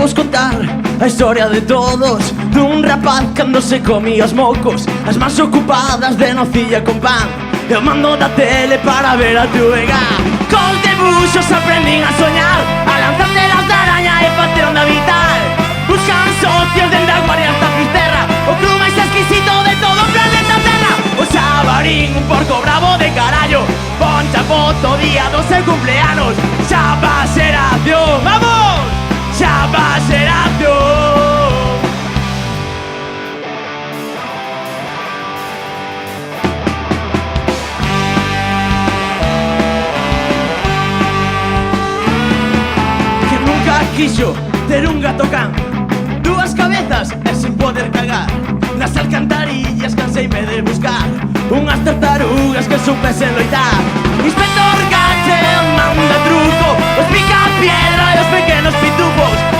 Imos contar a historia de todos, dun rapaz cando se comía os mocos, as más ocupadas de nocilla con pan, e o mando da tele para ver a tu vega. Cos debuxos aprendín a soñar, a lanzar telas de araña e facer onda vital. Buscan socios dende a Guardia hasta Fisterra, o club máis exquisito de todo o planeta Terra. O Xabarín, un porco bravo de carallo, poncha foto día do seu cumpleanos. Xa va xeración, vamos! Xa va xeración. Que nunca quixo ter un gato can, dúas cabezas e sin poder cagar. Nas alcantarillas canseime de buscar unhas tartarugas que supesen loitar. Inspector Gadget manda truco, os pica piedra e os pequenos pitufos.